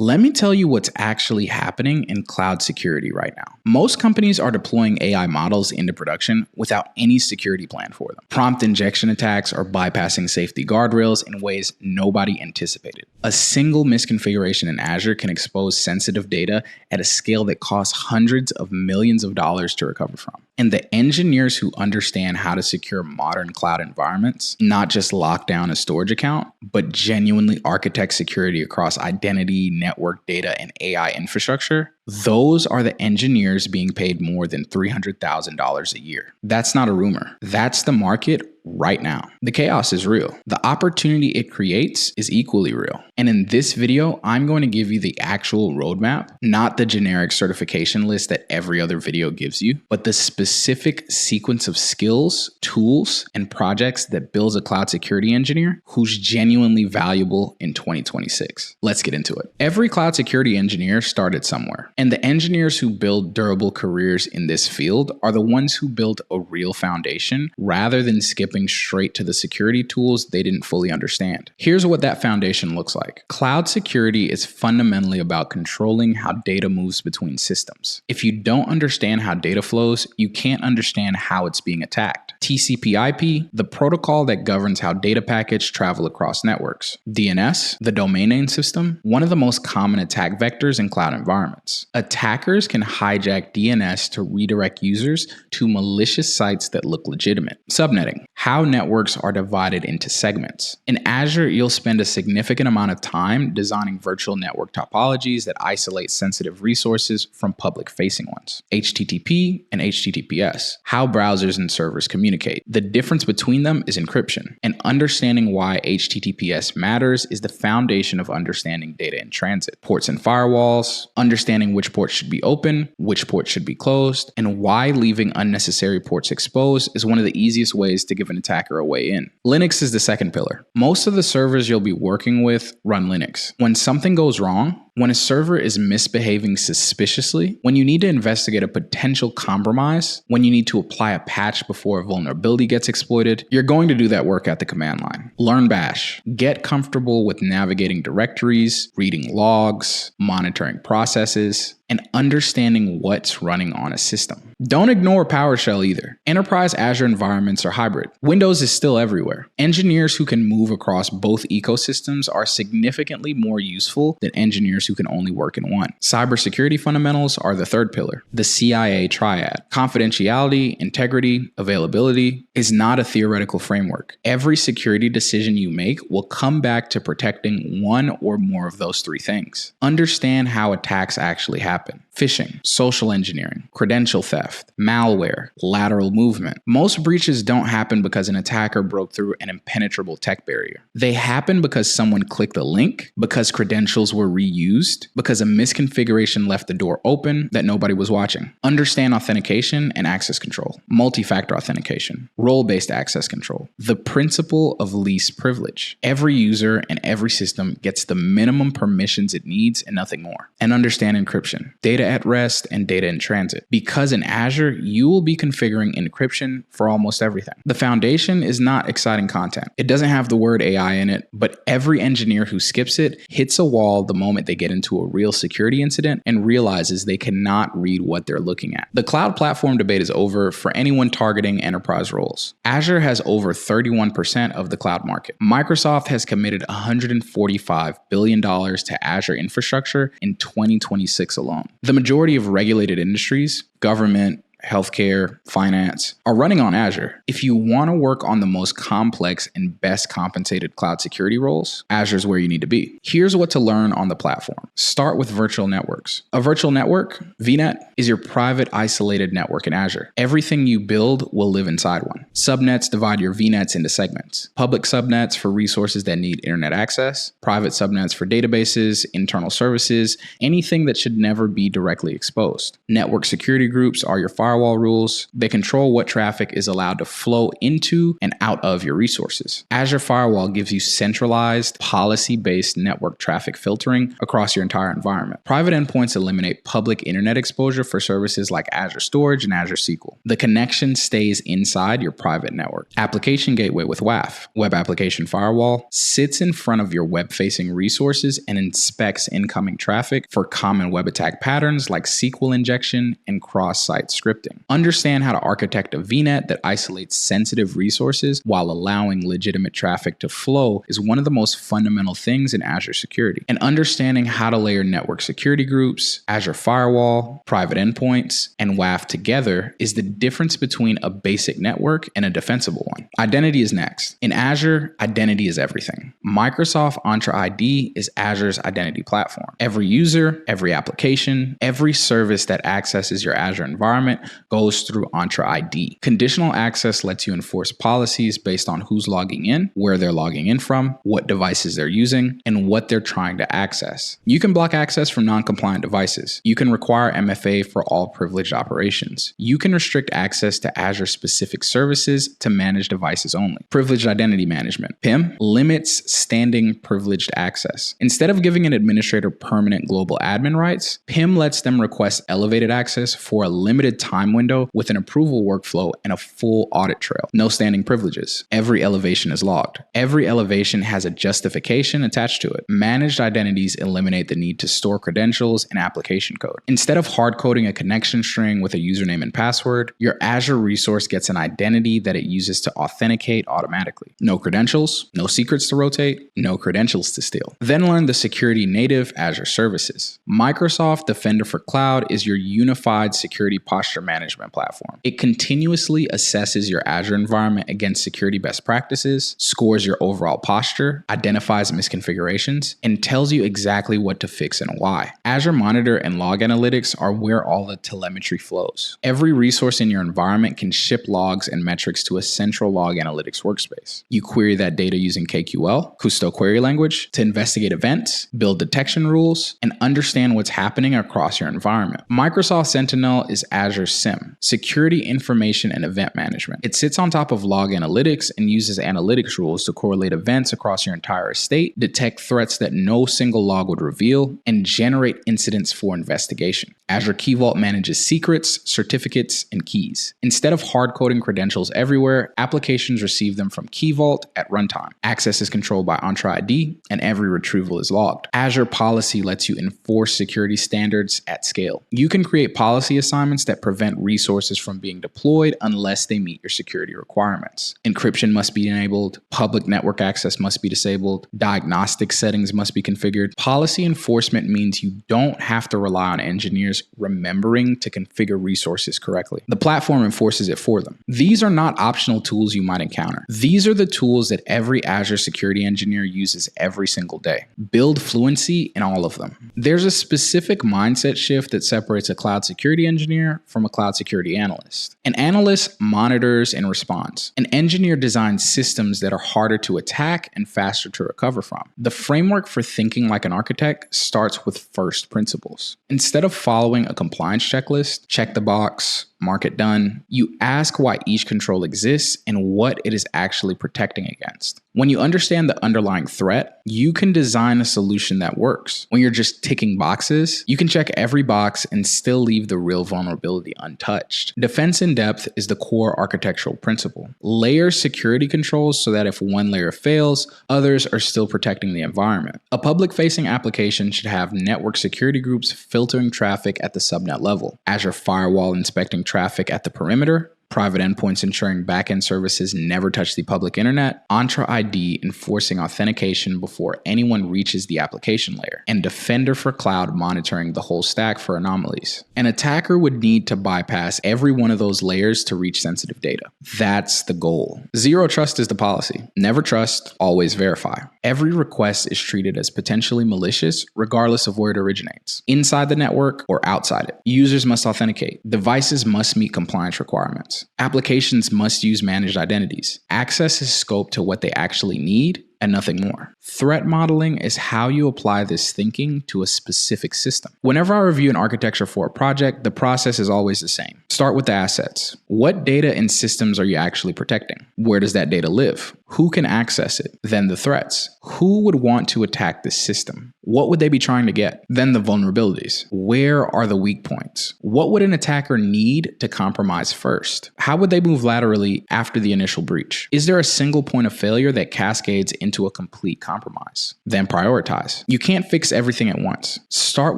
Let me tell you what's actually happening in cloud security right now. Most companies are deploying AI models into production without any security plan for them. Prompt injection attacks are bypassing safety guardrails in ways nobody anticipated. A single misconfiguration in Azure can expose sensitive data at a scale that costs hundreds of millions of dollars to recover from. And the engineers who understand how to secure modern cloud environments, not just lock down a storage account, but genuinely architect security across identity, network data, and AI infrastructure, those are the engineers being paid more than $300,000 a year. That's not a rumor. That's the market right now. The chaos is real. The opportunity it creates is equally real. And in this video, I'm going to give you the actual roadmap, not the generic certification list that every other video gives you, but the specific sequence of skills, tools, and projects that builds a cloud security engineer who's genuinely valuable in 2026. Let's get into it. Every cloud security engineer started somewhere, and the engineers who build durable careers in this field are the ones who build a real foundation rather than skipping straight to the security tools they didn't fully understand. Here's what that foundation looks like. Cloud security is fundamentally about controlling how data moves between systems. If you don't understand how data flows, you can't understand how it's being attacked. TCP/IP, the protocol that governs how data packets travel across networks. DNS, the domain name system, one of the most common attack vectors in cloud environments. Attackers can hijack DNS to redirect users to malicious sites that look legitimate. Subnetting, how networks are divided into segments. In Azure, you'll spend a significant amount of time designing virtual network topologies that isolate sensitive resources from public-facing ones. HTTP and HTTPS, how browsers and servers communicate. The difference between them is encryption, and understanding why HTTPS matters is the foundation of understanding data in transit. Ports and firewalls, understanding which ports should be open, which ports should be closed, and why leaving unnecessary ports exposed is one of the easiest ways to give an attacker a way in. Linux is the second pillar. Most of the servers you'll be working with run Linux. When something goes wrong, when a server is misbehaving suspiciously, when you need to investigate a potential compromise, when you need to apply a patch before a vulnerability gets exploited, you're going to do that work at the command line. Learn Bash. Get comfortable with navigating directories, reading logs, monitoring processes, and understanding what's running on a system. Don't ignore PowerShell either. Enterprise Azure environments are hybrid. Windows is still everywhere. Engineers who can move across both ecosystems are significantly more useful than engineers who can only work in one. Cybersecurity fundamentals are the third pillar. The CIA triad. Confidentiality, integrity, availability is not a theoretical framework. Every security decision you make will come back to protecting one or more of those three things. Understand how attacks actually happen. Phishing, social engineering, credential theft, malware, lateral movement. Most breaches don't happen because an attacker broke through an impenetrable tech barrier. They happen because someone clicked a link, because credentials were reused, because a misconfiguration left the door open that nobody was watching. Understand authentication and access control, multi-factor authentication, role-based access control, the principle of least privilege. Every user and every system gets the minimum permissions it needs and nothing more. And understand encryption. Data at rest and data in transit. Because in Azure, you will be configuring encryption for almost everything. The foundation is not exciting content. It doesn't have the word AI in it, but every engineer who skips it hits a wall the moment they get into a real security incident and realizes they cannot read what they're looking at. The cloud platform debate is over for anyone targeting enterprise roles. Azure has over 31% of the cloud market. Microsoft has committed $145 billion to Azure infrastructure in 2026 alone. The majority of regulated industries, government, healthcare, finance, are running on Azure. If you want to work on the most complex and best compensated cloud security roles, Azure is where you need to be. Here's what to learn on the platform. Start with virtual networks. A virtual network, VNet, is your private isolated network in Azure. Everything you build will live inside one. Subnets divide your VNets into segments. Public subnets for resources that need internet access, private subnets for databases, internal services, anything that should never be directly exposed. Network security groups are your firewalls firewall rules. They control what traffic is allowed to flow into and out of your resources. Azure Firewall gives you centralized, policy-based network traffic filtering across your entire environment. Private endpoints eliminate public internet exposure for services like Azure Storage and Azure SQL. The connection stays inside your private network. Application Gateway with WAF, Web Application Firewall, sits in front of your web-facing resources and inspects incoming traffic for common web attack patterns like SQL injection and cross-site scripting. Understand how to architect a VNet that isolates sensitive resources while allowing legitimate traffic to flow is one of the most fundamental things in Azure security. And understanding how to layer network security groups, Azure Firewall, private endpoints, and WAF together is the difference between a basic network and a defensible one. Identity is next. In Azure, identity is everything. Microsoft Entra ID is Azure's identity platform. Every user, every application, every service that accesses your Azure environment goes through Entra ID. Conditional access lets you enforce policies based on who's logging in, where they're logging in from, what devices they're using, and what they're trying to access. You can block access from non-compliant devices. You can require MFA for all privileged operations. You can restrict access to Azure-specific services to manage devices only. Privileged identity management, PIM, limits standing privileged access. Instead of giving an administrator permanent global admin rights, PIM lets them request elevated access for a limited time window with an approval workflow and a full audit trail. No standing privileges. Every elevation is logged. Every elevation has a justification attached to it. Managed identities eliminate the need to store credentials and application code. Instead of hard coding a connection string with a username and password, your Azure resource gets an identity that it uses to authenticate automatically. No credentials, no secrets to rotate, no credentials to steal. Then learn the security native Azure services. Microsoft Defender for Cloud is your unified security posture management platform. It continuously assesses your Azure environment against security best practices, scores your overall posture, identifies misconfigurations, and tells you exactly what to fix and why. Azure Monitor and Log Analytics are where all the telemetry flows. Every resource in your environment can ship logs and metrics to a central log analytics workspace. You query that data using KQL, Kusto query language, to investigate events, build detection rules, and understand what's happening across your environment. Microsoft Sentinel is Azure SIEM, Security Information and Event Management. It sits on top of Log Analytics and uses analytics rules to correlate events across your entire estate, detect threats that no single log would reveal, and generate incidents for investigation. Azure Key Vault manages secrets, certificates, and keys. Instead of hard-coding credentials everywhere, applications receive them from Key Vault at runtime. Access is controlled by Entra ID, and every retrieval is logged. Azure Policy lets you enforce security standards at scale. You can create policy assignments that prevent resources from being deployed unless they meet your security requirements. Encryption must be enabled, public network access must be disabled, diagnostic settings must be configured. Policy enforcement means you don't have to rely on engineers remembering to configure resources correctly. The platform enforces it for them. These are not optional tools you might encounter. These are the tools that every Azure security engineer uses every single day. Build fluency in all of them. There's a specific mindset shift that separates a cloud security engineer from a cloud security analyst. An analyst monitors and responds. An engineer designs systems that are harder to attack and faster to recover from. The framework for thinking like an architect starts with first principles. Instead of following a compliance checklist, check the box, mark it done, you ask why each control exists and what it is actually protecting against. When you understand the underlying threat, you can design a solution that works. When you're just ticking boxes, you can check every box and still leave the real vulnerability untouched. Defense in depth is the core architectural principle. Layer security controls so that if one layer fails, others are still protecting the environment. A public-facing application should have network security groups filtering traffic at the subnet level, Azure Firewall inspecting traffic at the perimeter, private endpoints ensuring backend services never touch the public internet, Entra ID enforcing authentication before anyone reaches the application layer, and Defender for Cloud monitoring the whole stack for anomalies. An attacker would need to bypass every one of those layers to reach sensitive data. That's the goal. Zero trust is the policy. Never trust, always verify. Every request is treated as potentially malicious regardless of where it originates, inside the network or outside it. Users must authenticate. Devices must meet compliance requirements. Applications must use managed identities. Access is scoped to what they actually need, and nothing more. Threat modeling is how you apply this thinking to a specific system. Whenever I review an architecture for a project, the process is always the same. Start with the assets. What data and systems are you actually protecting? Where does that data live? Who can access it? Then the threats. Who would want to attack this system? What would they be trying to get? Then the vulnerabilities. Where are the weak points? What would an attacker need to compromise first? How would they move laterally after the initial breach? Is there a single point of failure that cascades into a complete compromise? Then prioritize. You can't fix everything at once. Start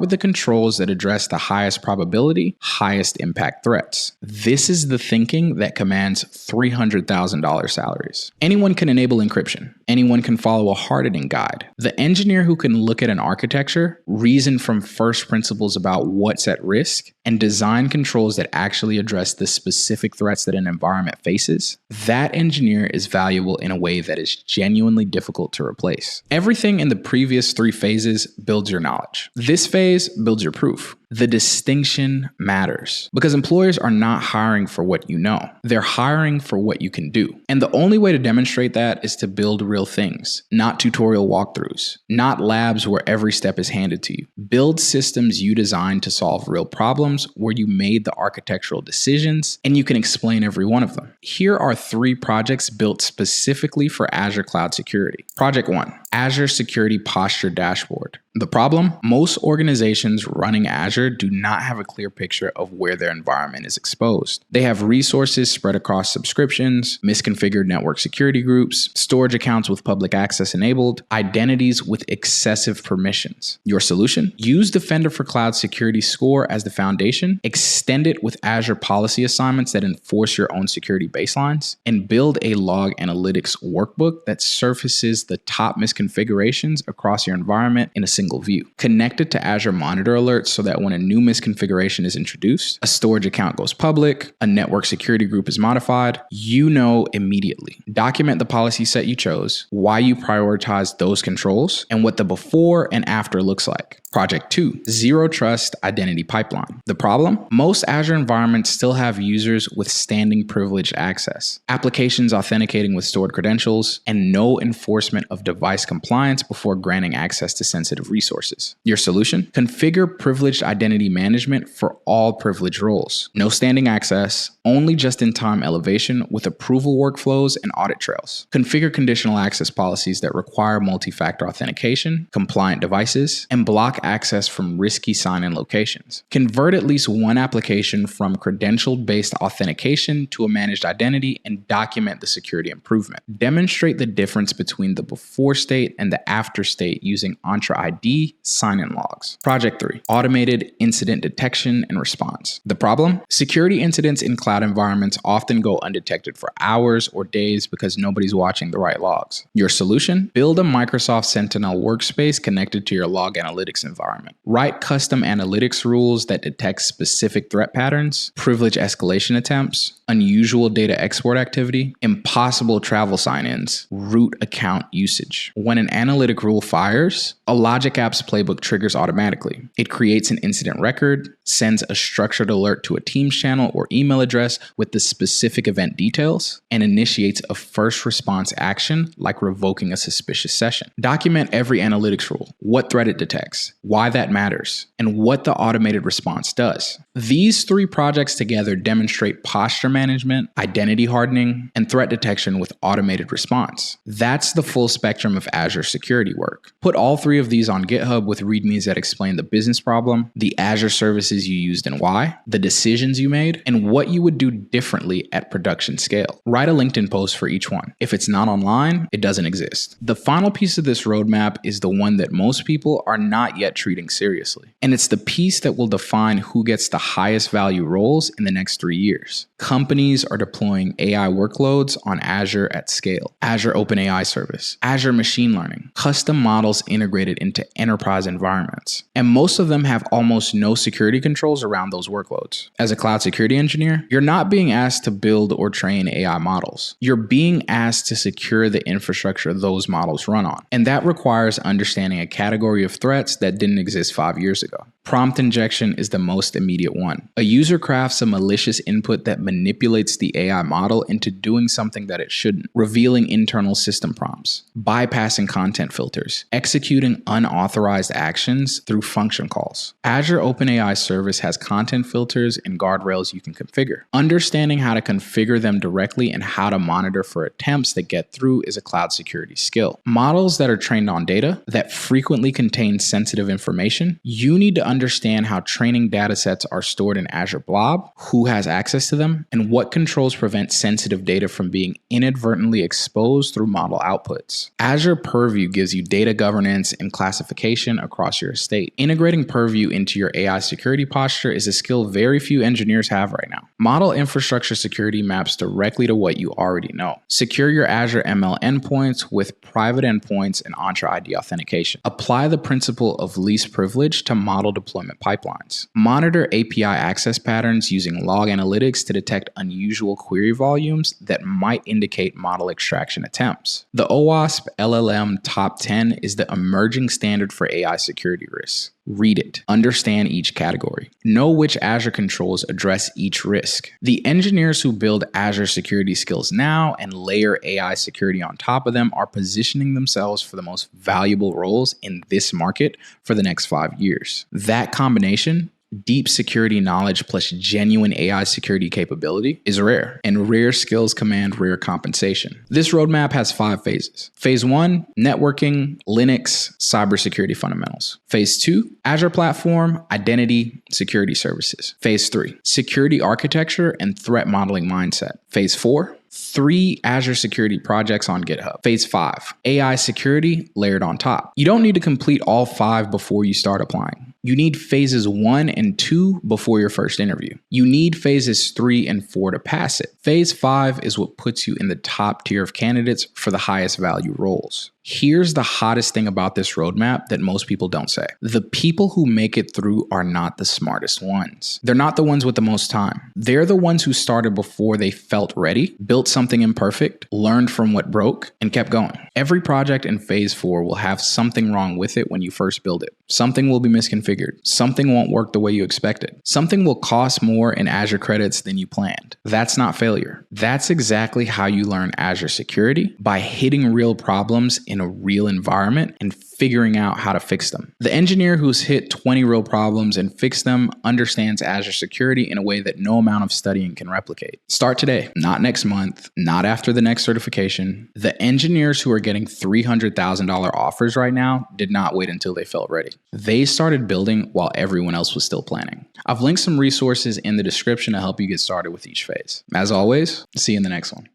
with the controls that address the highest probability, highest impact threats. This is the thinking that commands $300,000 salaries. Anyone can enable encryption. Anyone can follow a hardening guide. The engineer who can look at an architecture, reason from first principles about what's at risk, and design controls that actually address the specific threats that an environment faces, that engineer is valuable in a way that is genuinely difficult to replace. Everything in the previous 3 phases builds your knowledge. This phase builds your proof. The distinction matters because employers are not hiring for what you know. They're hiring for what you can do. And the only way to demonstrate that is to build real things, not tutorial walkthroughs, not labs where every step is handed to you. Build systems you designed to solve real problems where you made the architectural decisions and you can explain every one of them. Here are 3 projects built specifically for Azure Cloud Security. Project 1, Azure Security Posture Dashboard. The problem? Most organizations running Azure do not have a clear picture of where their environment is exposed. They have resources spread across subscriptions, misconfigured network security groups, storage accounts with public access enabled, identities with excessive permissions. Your solution? Use Defender for Cloud Security Score as the foundation, extend it with Azure policy assignments that enforce your own security baselines, and build a log analytics workbook that surfaces the top misconfigurations across your environment in a single view. Connect it to Azure Monitor alerts so that when a new misconfiguration is introduced, a storage account goes public, a network security group is modified, you know immediately. Document the policy set you chose, why you prioritize those controls, and what the before and after looks like. Project 2, Zero Trust Identity Pipeline. The problem? Most Azure environments still have users with standing privileged access, applications authenticating with stored credentials, and no enforcement of device compliance before granting access to sensitive resources. Your solution? Configure privileged identity management for all privileged roles. No standing access, only just-in-time elevation with approval workflows and audit trails. Configure conditional access policies that require multi-factor authentication, compliant devices, and block access from risky sign-in locations. Convert at least one application from credential-based authentication to a managed identity and document the security improvement. Demonstrate the difference between the before state and the after state using Entra ID sign-in logs. Project 3, Automated Incident Detection and Response. The problem? Security incidents in cloud environments often go undetected for hours or days because nobody's watching the right logs. Your solution? Build a Microsoft Sentinel workspace connected to your log analytics environment. Write custom analytics rules that detect specific threat patterns, privilege escalation attempts, unusual data export activity, impossible travel sign-ins, root account usage. When an analytic rule fires, a Logic Apps playbook triggers automatically. It creates an incident record, sends a structured alert to a Teams channel or email address with the specific event details, and initiates a first response action like revoking a suspicious session. Document every analytics rule, what threat it detects, why that matters, and what the automated response does. These 3 projects together demonstrate posture management, identity hardening, and threat detection with automated response. That's the full spectrum of Azure security work. Put all 3 of these on GitHub with readmes that explain the business problem, the Azure services you used and why, the decisions you made, and what you would do differently at production scale. Write a LinkedIn post for each one. If it's not online, it doesn't exist. The final piece of this roadmap is the one that most people are not yet treating seriously. And it's the piece that will define who gets the highest value roles in the next 3 years. Companies are deploying AI workloads on Azure at scale. Azure OpenAI Service, Azure Machine Learning, custom models integrated into enterprise environments. And most of them have almost no security controls around those workloads. As a cloud security engineer, you're not being asked to build or train AI models. You're being asked to secure the infrastructure those models run on. And that requires understanding a category of threats that didn't exist 5 years ago. Prompt injection is the most immediate one. A user crafts a malicious input that manipulates the AI model into doing something that it shouldn't, revealing internal system prompts, bypassing content filters, executing unauthorized actions through function calls. Azure OpenAI service has content filters and guardrails you can configure. Understanding how to configure them directly and how to monitor for attempts that get through is a cloud security skill. Models that are trained on data that frequently contain sensitive information, you need to understand how training datasets are stored in Azure Blob, who has access to them, and what controls prevent sensitive data from being inadvertently exposed through model outputs. Azure Purview gives you data governance and classification across your estate. Integrating Purview into your AI security posture is a skill very few engineers have right now. Model infrastructure security maps directly to what you already know. Secure your Azure ML endpoints with private endpoints and Entra ID authentication. Apply the principle of least privilege to model deployment pipelines. Monitor API access patterns using log analytics to detect unusual query volumes that might indicate model extraction attempts. The OWASP LLM Top 10 is the emerging standard for AI security risks. Read it. Understand each category. Know which Azure controls address each risk. The engineers who build Azure security skills now and layer AI security on top of them are positioning themselves for the most valuable roles in this market for the next 5 years. That combination, deep security knowledge plus genuine AI security capability, is rare, and rare skills command rare compensation. This roadmap has 5 phases. Phase 1, networking, Linux, cybersecurity fundamentals. Phase 2, Azure platform, identity, security services. Phase 3, security architecture and threat modeling mindset. Phase 4, 3 Azure security projects on GitHub. Phase 5, AI security layered on top. You don't need to complete all 5 before you start applying. You need phases 1 and 2 before your first interview. You need phases 3 and 4 to pass it. Phase 5 is what puts you in the top tier of candidates for the highest value roles. Here's the hottest thing about this roadmap that most people don't say. The people who make it through are not the smartest ones. They're not the ones with the most time. They're the ones who started before they felt ready, built something imperfect, learned from what broke, and kept going. Every project in phase 4 will have something wrong with it when you first build it. Something will be misconfigured. Something won't work the way you expected. Something will cost more in Azure credits than you planned. That's not failure. That's exactly how you learn Azure security, by hitting real problems in a real environment and figuring out how to fix them. The engineer who's hit 20 real problems and fixed them understands Azure security in a way that no amount of studying can replicate. Start today, not next month, not after the next certification. The engineers who are getting $300,000 offers right now did not wait until they felt ready. They started building while everyone else was still planning. I've linked some resources in the description to help you get started with each phase. As always, see you in the next one.